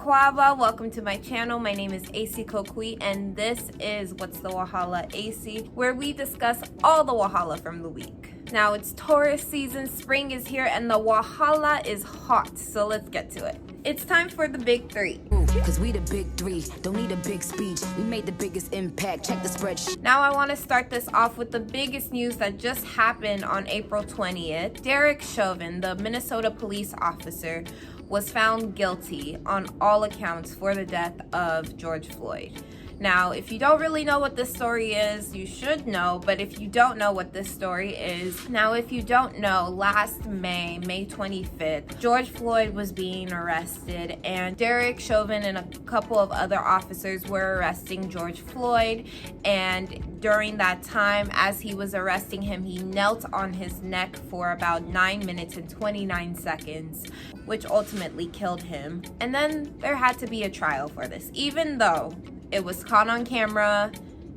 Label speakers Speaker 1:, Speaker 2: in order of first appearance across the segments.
Speaker 1: AKwaaba, welcome to my channel. My name is AC Kokui and this is What's the Wahala AC, where we discuss all the wahala from the week. Now it's Taurus season, spring is here and the wahala is hot, so let's get to it. It's time for the big three.
Speaker 2: Cause we the big three, don't need a big speech. We made the biggest impact, check the spreadsheet.
Speaker 1: Now I want to start this off with the biggest news that just happened on April 20th. Derek Chauvin, the Minnesota police officer, was found guilty on all accounts for the death of George Floyd. Now, if you don't really know what this story is, you should know, but if you don't know what this story is, now if you don't know, last May 25th, George Floyd was being arrested and Derek Chauvin and a couple of other officers were arresting George Floyd, and during that time, as he was arresting him, he knelt on his neck for about 9 minutes and 29 seconds, which ultimately killed him. And then there had to be a trial for this, even though it was caught on camera,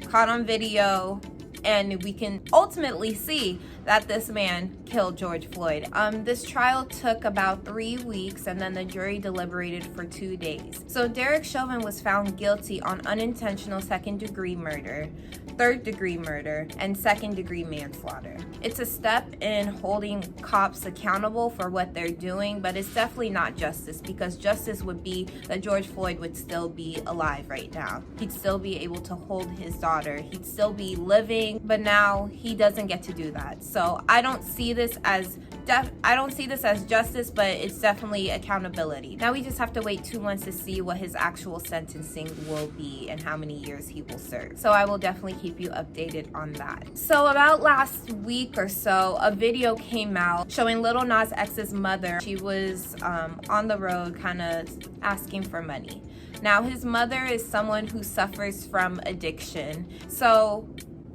Speaker 1: caught on video, and we can ultimately see that this man killed George Floyd. This trial took about 3 weeks and then the jury deliberated for 2 days. So Derek Chauvin was found guilty on unintentional second-degree murder, third-degree murder, and second-degree manslaughter. It's a step in holding cops accountable for what they're doing, but it's definitely not justice, because justice would be that George Floyd would still be alive right now. He'd still be able to hold his daughter. He'd still be living, but now he doesn't get to do that. So I don't see this as justice, but it's definitely accountability. Now we just have to wait 2 months to see what his actual sentencing will be and how many years he will serve. So I will definitely keep you updated on that. So about last week or so, a video came out showing Lil Nas X's mother. She was on the road kind of asking for money. Now his mother is someone who suffers from addiction. So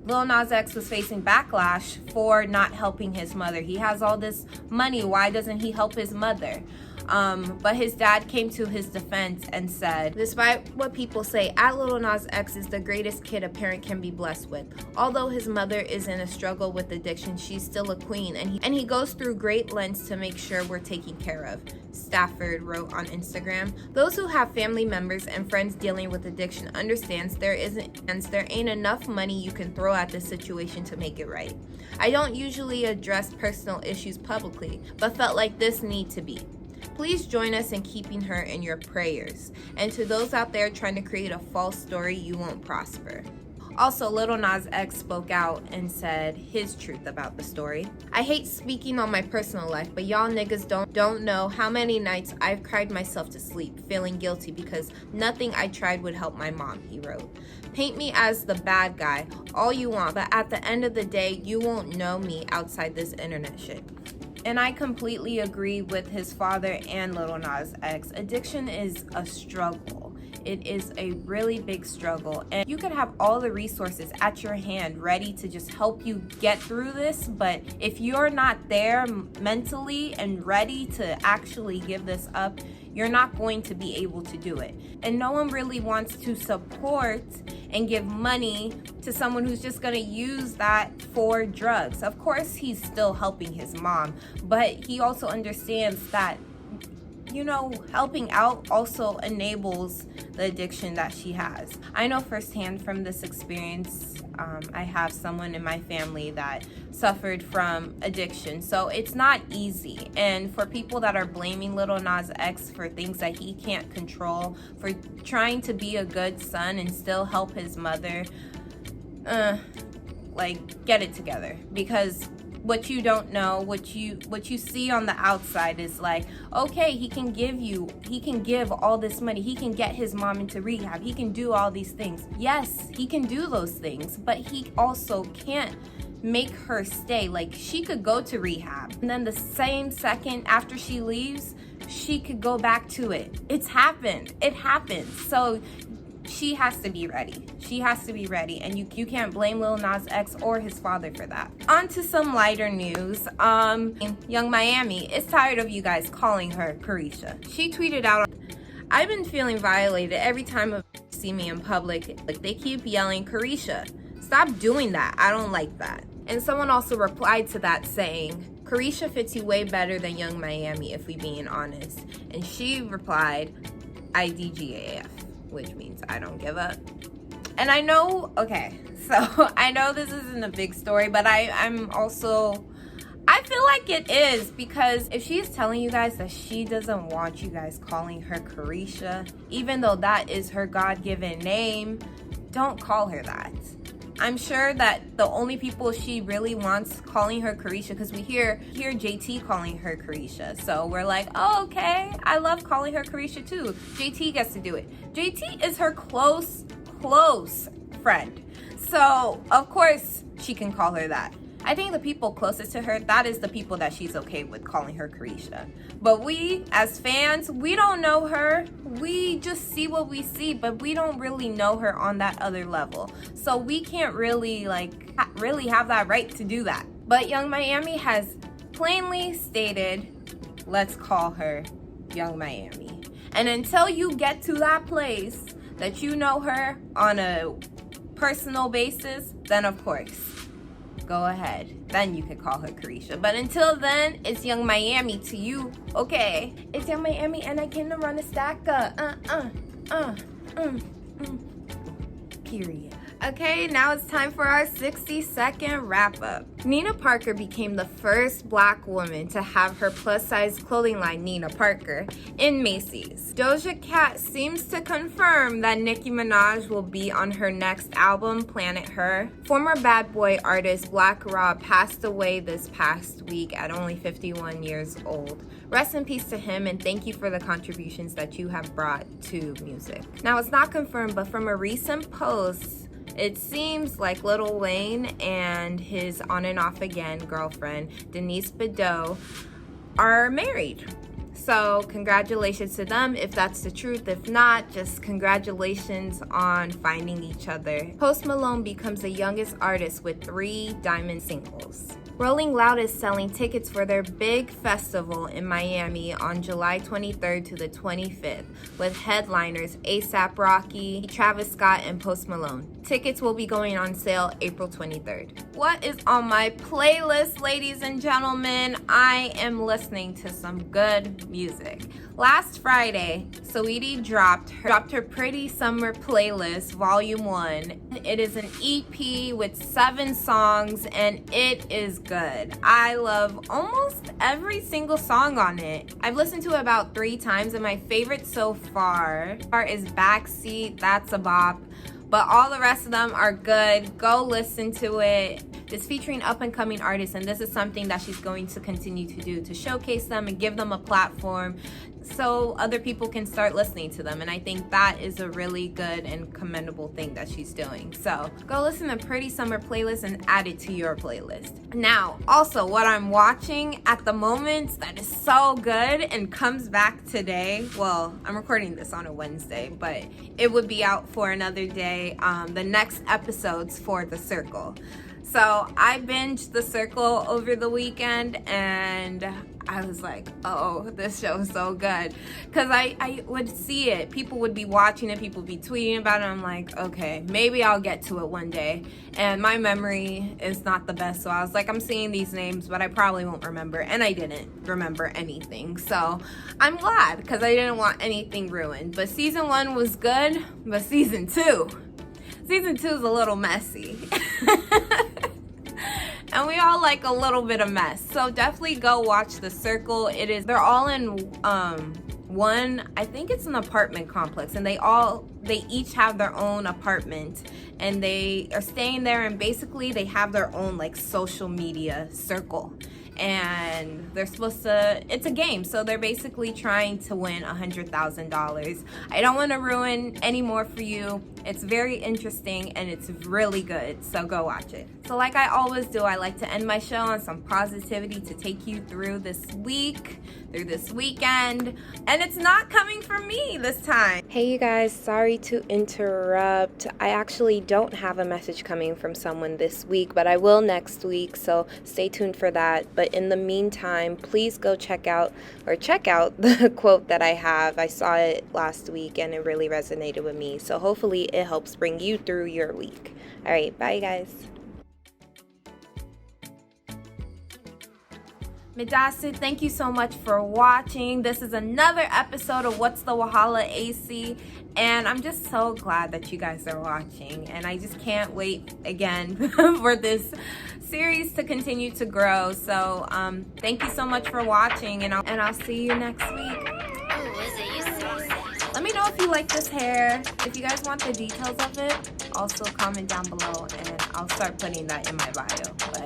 Speaker 1: Lil Nas X was facing backlash for not helping his mother. He has all this money, why doesn't he help his mother? But his dad came to his defense and said, despite what people say, Lil Nas X is the greatest kid a parent can be blessed with. Although his mother is in a struggle with addiction, she's still a queen, and he goes through great lengths to make sure we're taken care of. Stafford wrote on Instagram, those who have family members and friends dealing with addiction understands there ain't enough money you can throw at this situation to make it right. I don't usually address personal issues publicly, but felt like this need to be. Please join us in keeping her in your prayers. And to those out there trying to create a false story, you won't prosper. Also, Lil Nas X spoke out and said his truth about the story. I hate speaking on my personal life, but y'all niggas don't know how many nights I've cried myself to sleep, feeling guilty because nothing I tried would help my mom, he wrote. Paint me as the bad guy all you want, but at the end of the day, you won't know me outside this internet shit. And I completely agree with his father and Lil Nas X. Addiction is a struggle. It is a really big struggle, and you could have all the resources at your hand ready to just help you get through this, but if you're not there mentally and ready to actually give this up, you're not going to be able to do it. And no one really wants to support and give money to someone who's just gonna use that for drugs. Of course, he's still helping his mom, but he also understands that, you know, helping out also enables the addiction that she has. I know firsthand from this experience. I have someone in my family that suffered from addiction, so it's not easy. And for people that are blaming Lil Nas X for things that he can't control, for trying to be a good son and still help his mother, like, get it together, because what you don't know, what you see on the outside is like, okay, he can give all this money, he can get his mom into rehab, he can do all these things. Yes, he can do those things, but he also can't make her stay. Like, she could go to rehab and then the same second after she leaves, she could go back to it. It happens. So she has to be ready. She has to be ready, and you can't blame Lil Nas X or his father for that. On to some lighter news. Young Miami is tired of you guys calling her Caresha. She tweeted out, I've been feeling violated every time a see me in public. Like, they keep yelling Caresha. Stop doing that. I don't like that. And someone also replied to that saying, Caresha fits you way better than Young Miami, if we being honest. And she replied, IDGAF, which means I don't give up. And I know, okay, so I know this isn't a big story, but I'm also, I feel like it is, because if she's telling you guys that she doesn't want you guys calling her Caresha, even though that is her God-given name, don't call her that. I'm sure that the only people she really wants calling her Caresha, because we hear JT calling her Caresha, so we're like, oh, okay, I love calling her Caresha too. JT gets to do it. JT is her close friend, so of course she can call her that. I think the people closest to her, that is the people that she's okay with calling her Caresha. But we, as fans, we don't know her. We just see what we see, but we don't really know her on that other level. So we can't really, really have that right to do that. But Young Miami has plainly stated, let's call her Young Miami. And until you get to that place that you know her on a personal basis, then of course, go ahead. Then you can call her Caresha. But until then, it's Young Miami to you. Okay. It's Young Miami and I came to run a stacker. Period. Okay, now it's time for our 60-second wrap-up. Nina Parker became the first Black woman to have her plus-size clothing line, Nina Parker, in Macy's. Doja Cat seems to confirm that Nicki Minaj will be on her next album, Planet Her. Former Bad Boy artist Black Rob passed away this past week at only 51 years old. Rest in peace to him, and thank you for the contributions that you have brought to music. Now, it's not confirmed, but from a recent post, it seems like Lil Wayne and his on and off again girlfriend, Denise Bidot, are married. So congratulations to them if that's the truth. If not, just congratulations on finding each other. Post Malone becomes the youngest artist with 3 diamond singles. Rolling Loud is selling tickets for their big festival in Miami on July 23rd to the 25th with headliners A$AP Rocky, Travis Scott, and Post Malone. Tickets will be going on sale April 23rd. What is on my playlist, ladies and gentlemen? I am listening to some good music. Last Friday, Saweetie dropped her Pretty Summer Playlist Volume 1. It is an EP with 7 songs and it is good. I love almost every single song on it. I've listened to it about 3 times and my favorite so far is Backseat, that's a bop. But all the rest of them are good. Go listen to it. It's featuring up-and-coming artists, and this is something that she's going to continue to do, to showcase them and give them a platform so other people can start listening to them. And I think that is a really good and commendable thing that she's doing. So go listen to Pretty Summer Playlist and add it to your playlist. Now, also what I'm watching at the moment that is so good and comes back today. Well, I'm recording this on a Wednesday, but it would be out for another day. The next episodes for The Circle. So I binged The Circle over the weekend and I was like, oh, this show is so good. Because I would see it. People would be watching it. People would be tweeting about it. I'm like, okay, maybe I'll get to it one day. And my memory is not the best. So I was like, I'm seeing these names, but I probably won't remember. And I didn't remember anything. So I'm glad because I didn't want anything ruined. But season 1 was good. But season 2 is a little messy. And we all like a little bit of mess. So definitely go watch The Circle. They're all in one, I think it's an apartment complex, and they each have their own apartment and they are staying there, and basically they have their own like social media circle. And they're supposed to, it's a game, so they're basically trying to win $100,000. I don't want to ruin any more for you. It's very interesting and it's really good, so go watch it. So like I always do, I like to end my show on some positivity to take you through this week, through this weekend, and it's not coming from me this time. Hey you guys, sorry to interrupt. I actually don't have a message coming from someone this week, but I will next week, so stay tuned for that. But in the meantime, please go check out the quote that I have. I saw it last week and it really resonated with me, so hopefully it helps bring you through your week. All right, bye guys. Midasi, thank you so much for watching. This is another episode of What's the Wahala AC, and I'm just so glad that you guys are watching, and I just can't wait again for this series to continue to grow. So thank you so much for watching, and I'll see you next week. Let me know if you like this hair. If you guys want the details of it, also comment down below, and I'll start putting that in my bio.